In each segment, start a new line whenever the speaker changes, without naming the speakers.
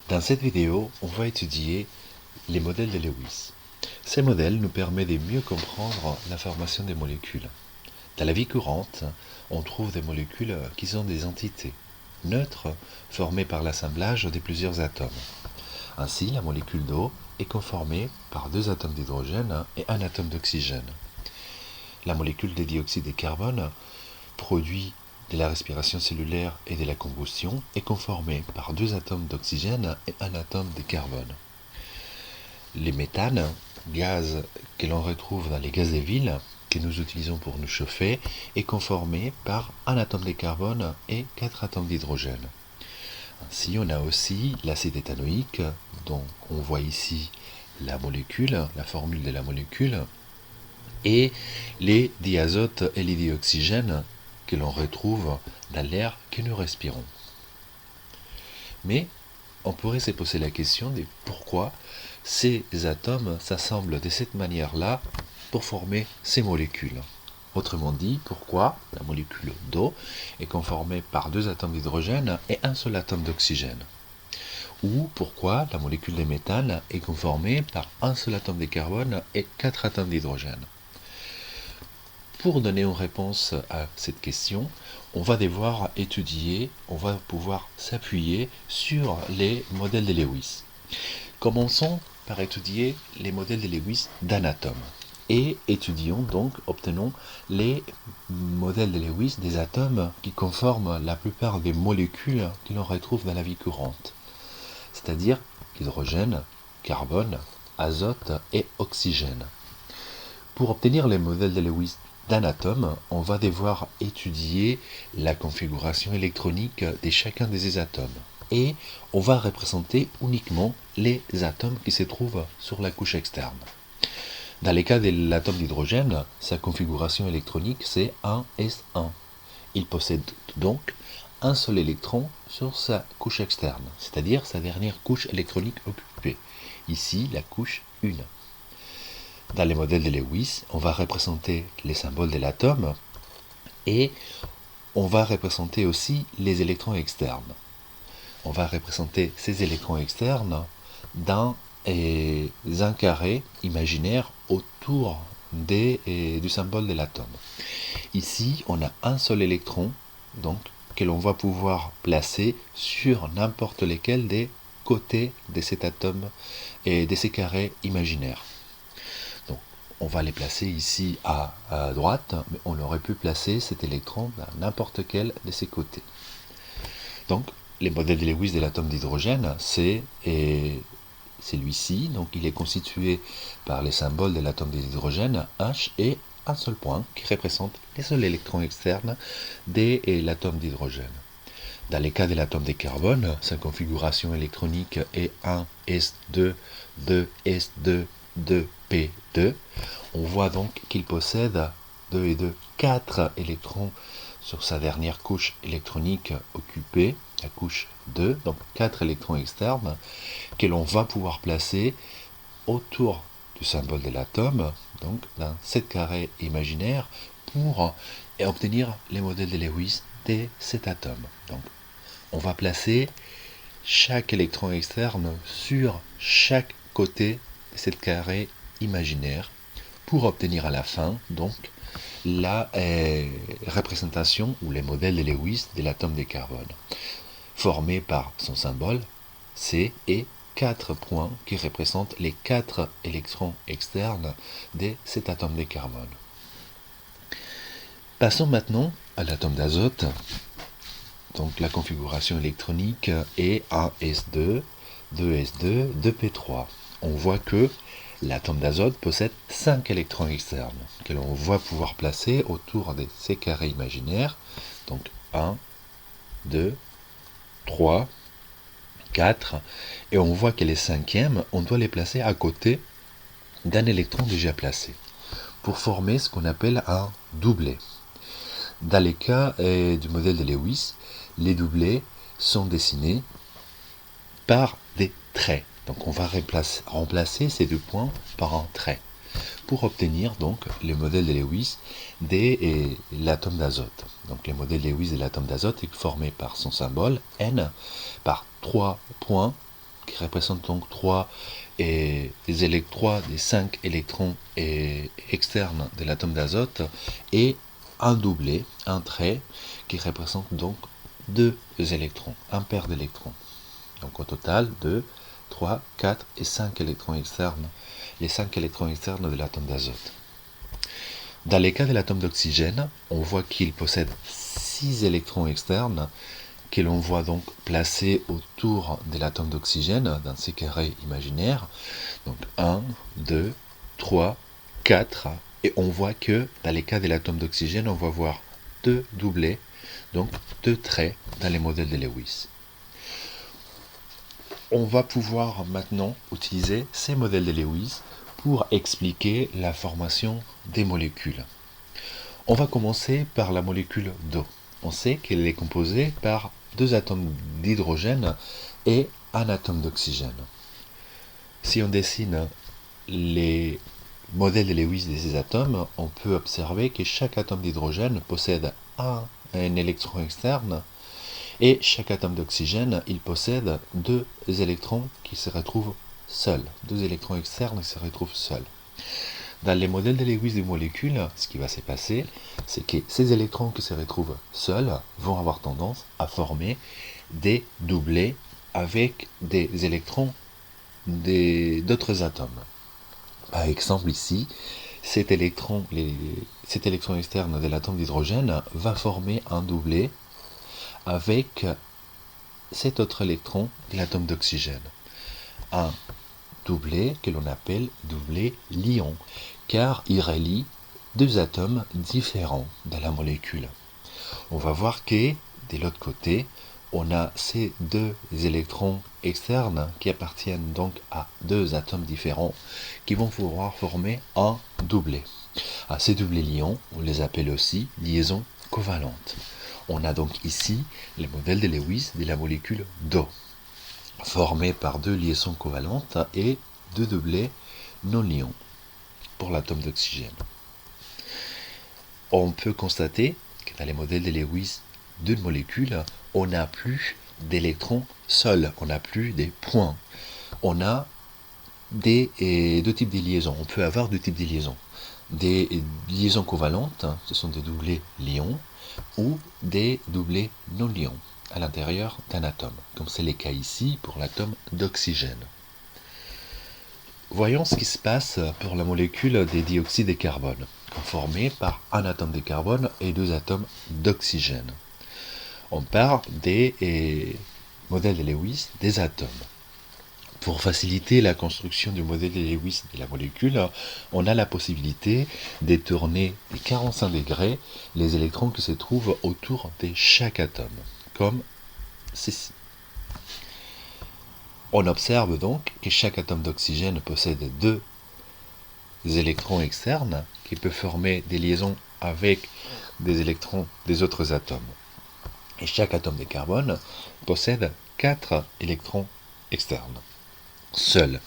Dans cette vidéo, on va étudier les modèles de Lewis. Ces modèles nous permettent de mieux comprendre la formation des molécules. Dans la vie courante, on trouve des molécules qui sont des entités neutres formées par l'assemblage de plusieurs atomes. Ainsi, la molécule d'eau est conformée par 2 atomes d'hydrogène et un atome d'oxygène. La molécule de dioxyde de carbone, produit de la respiration cellulaire et de la combustion, est conformée par 2 atomes d'oxygène et un atome de carbone. Les méthanes, gaz que l'on retrouve dans les gaz de ville, que nous utilisons pour nous chauffer, est conformé par un atome de carbone et 4 atomes d'hydrogène. Ainsi, on a aussi l'acide éthanoïque, dont on voit ici la molécule, la formule de la molécule, et les diazotes et les dioxygènes que l'on retrouve dans l'air que nous respirons. Mais on pourrait se poser la question de pourquoi ces atomes s'assemblent de cette manière-là pour former ces molécules. Autrement dit, pourquoi la molécule d'eau est conformée par 2 atomes d'hydrogène et un seul atome d'oxygène. Ou pourquoi la molécule de méthane est conformée par un seul atome de carbone et 4 atomes d'hydrogène. Pour donner une réponse à cette question, on va devoir étudier, on va pouvoir s'appuyer sur les modèles de Lewis. Commençons par étudier les modèles de Lewis d'un atome. Et étudions donc, obtenons les modèles de Lewis des atomes qui conforment la plupart des molécules que l'on retrouve dans la vie courante, c'est-à-dire hydrogène, carbone, azote et oxygène. Pour obtenir les modèles de Lewis d'un atome, on va devoir étudier la configuration électronique de chacun de ces atomes. Et on va représenter uniquement les atomes qui se trouvent sur la couche externe. Dans le cas de l'atome d'hydrogène, sa configuration électronique c'est 1s1. Il possède donc un seul électron sur sa couche externe, c'est-à-dire sa dernière couche électronique occupée. Ici, la couche 1. Dans les modèles de Lewis, on va représenter les symboles de l'atome et on va représenter aussi les électrons externes. On va représenter ces électrons externes dans un carré imaginaire autour du symbole de l'atome. Ici, on a un seul électron donc, que l'on va pouvoir placer sur n'importe lequel des côtés de cet atome et de ces carrés imaginaires. Donc, on va les placer ici à droite, mais on aurait pu placer cet électron dans n'importe quel de ces côtés. Donc, les modèles de Lewis de l'atome d'hydrogène, c'est celui-ci, donc il est constitué par les symboles de l'atome d'hydrogène H et un seul point qui représente les seuls électrons externes de l'atome d'hydrogène. Dans le cas de l'atome de carbone, sa configuration électronique est 1s2, 2s2, 2p2. On voit donc qu'il possède 2 et 2, 4 électrons sur sa dernière couche électronique occupée, la couche 2, donc 4 électrons externes que l'on va pouvoir placer autour du symbole de l'atome, donc dans cet carré imaginaire, pour obtenir les modèles de Lewis de cet atome. Donc, on va placer chaque électron externe sur chaque côté de cet carré imaginaire pour obtenir à la fin donc la représentation ou les modèles de Lewis de l'atome de carbone, formé par son symbole C et 4 points qui représentent les 4 électrons externes de cet atome de carbone. Passons maintenant à l'atome d'azote. Donc la configuration électronique est 1s2, 2s2, 2p3. On voit que l'atome d'azote possède 5 électrons externes que l'on va pouvoir placer autour de ces carrés imaginaires. Donc 1, 2, 3, 4. Et on voit que les cinquièmes, on doit les placer à côté d'un électron déjà placé pour former ce qu'on appelle un doublet. Dans les cas du modèle de Lewis, les doublets sont dessinés par des traits. Donc on va remplacer ces 2 points par un trait pour obtenir donc le modèle de Lewis de l'atome d'azote. Donc le modèle de Lewis de l'atome d'azote est formé par son symbole N, par 3 points qui représente donc 3 des 5 électrons externes de l'atome d'azote, et un doublet, un trait, qui représente donc 2 électrons, un paire d'électrons. Donc au total, 2, 3, 4 et 5 électrons externes, les 5 électrons externes de l'atome d'azote. Dans les cas de l'atome d'oxygène, on voit qu'il possède 6 électrons externes que l'on voit donc placés autour de l'atome d'oxygène dans ces carrés imaginaires. Donc 1, 2, 3, 4. Et on voit que dans les cas de l'atome d'oxygène, on va voir 2 doublets, donc 2 traits dans les modèles de Lewis. On va pouvoir maintenant utiliser ces modèles de Lewis pour expliquer la formation des molécules. On va commencer par la molécule d'eau. On sait qu'elle est composée par 2 atomes d'hydrogène et un atome d'oxygène. Si on dessine les modèles de Lewis de ces atomes, on peut observer que chaque atome d'hydrogène possède un électron externe, et chaque atome d'oxygène, il possède 2 électrons qui se retrouvent seuls, 2 électrons externes qui se retrouvent seuls. Dans les modèles de Lewis des molécules, ce qui va se passer, c'est que ces électrons qui se retrouvent seuls vont avoir tendance à former des doublets avec des électrons d'autres atomes. Par exemple ici, cet électron externe de l'atome d'hydrogène va former un doublet avec cet autre électron de l'atome d'oxygène. Un doublet que l'on appelle doublet lion, car il relie 2 atomes différents dans la molécule. On va voir que de l'autre côté, on a ces 2 électrons externes qui appartiennent donc à 2 atomes différents qui vont pouvoir former un doublet. Ces doublets lions, on les appelle aussi liaisons covalentes. On a donc ici le modèle de Lewis de la molécule d'eau, formé par 2 liaisons covalentes et 2 doublets non-lions pour l'atome d'oxygène. On peut constater que dans les modèles de Lewis d'une molécule, on n'a plus d'électrons seuls, on n'a plus des points. On a 2 types de liaisons. On peut avoir 2 types de liaisons. Des liaisons covalentes, ce sont des doublets lions, ou des doublets non-lions à l'intérieur d'un atome, comme c'est le cas ici pour l'atome d'oxygène. Voyons ce qui se passe pour la molécule des dioxydes de carbone, formée par un atome de carbone et 2 atomes d'oxygène. On parle des modèles de Lewis des atomes. Pour faciliter la construction du modèle de Lewis de la molécule, on a la possibilité de tourner de 45 degrés les électrons qui se trouvent autour de chaque atome, comme ceci. On observe donc que chaque atome d'oxygène possède 2 électrons externes qui peuvent former des liaisons avec des électrons des autres atomes. Et chaque atome de carbone possède 4 électrons externes seuls,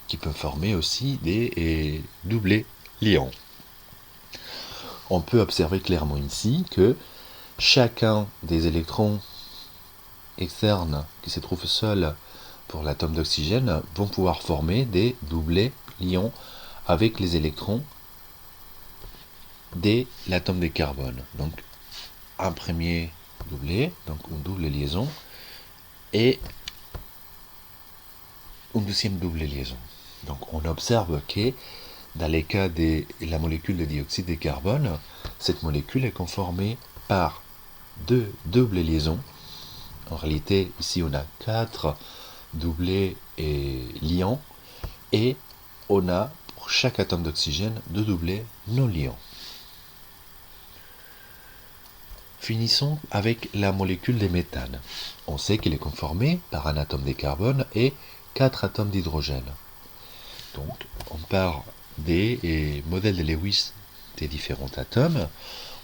qui peuvent former aussi des doublets liants. On peut observer clairement ici que chacun des électrons externes qui se trouvent seuls pour l'atome d'oxygène vont pouvoir former des doublets liants avec les électrons de l'atome de carbone. Donc un premier doublet, donc une double liaison, et une deuxième double liaison. Donc on observe que dans les cas de la molécule de dioxyde de carbone, cette molécule est conformée par 2 doubles liaisons. En réalité, ici on a 4 doublets liants, et on a pour chaque atome d'oxygène 2 doublets non liants. Finissons avec la molécule de méthane. On sait qu'elle est conformée par un atome de carbone et 4 atomes d'hydrogène. Donc, on part des modèles de Lewis des différents atomes.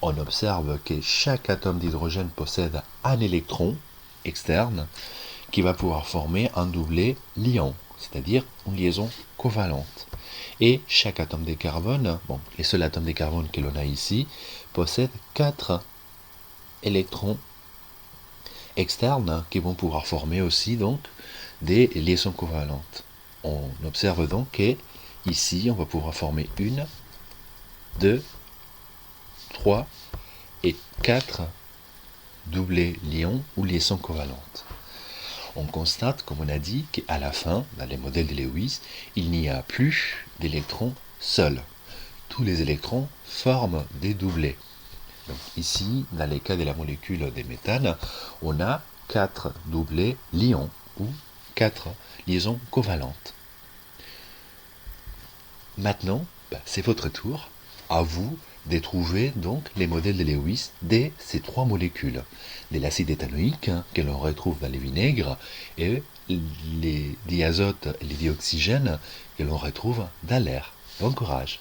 On observe que chaque atome d'hydrogène possède un électron externe qui va pouvoir former un doublet liant, c'est-à-dire une liaison covalente. Et chaque atome de carbone, les seuls atomes de carbone que l'on a ici, possèdent 4 électrons externes qui vont pouvoir former aussi donc des liaisons covalentes. On observe donc que ici, on va pouvoir former 1, 2, 3 et 4 doublés lions ou liaisons covalentes. On constate, comme on a dit, qu'à la fin, dans les modèles de Lewis, il n'y a plus d'électrons seuls. Tous les électrons forment des doublés. Donc ici, dans les cas de la molécule de méthane, on a 4 doublés lions ou 4 liaisons covalentes. Maintenant, c'est votre tour. À vous de trouver donc les modèles de Lewis de ces 3 molécules. De l'acide éthanoïque, que l'on retrouve dans les vinaigres, et les diazotes et les dioxygènes que l'on retrouve dans l'air. Bon courage!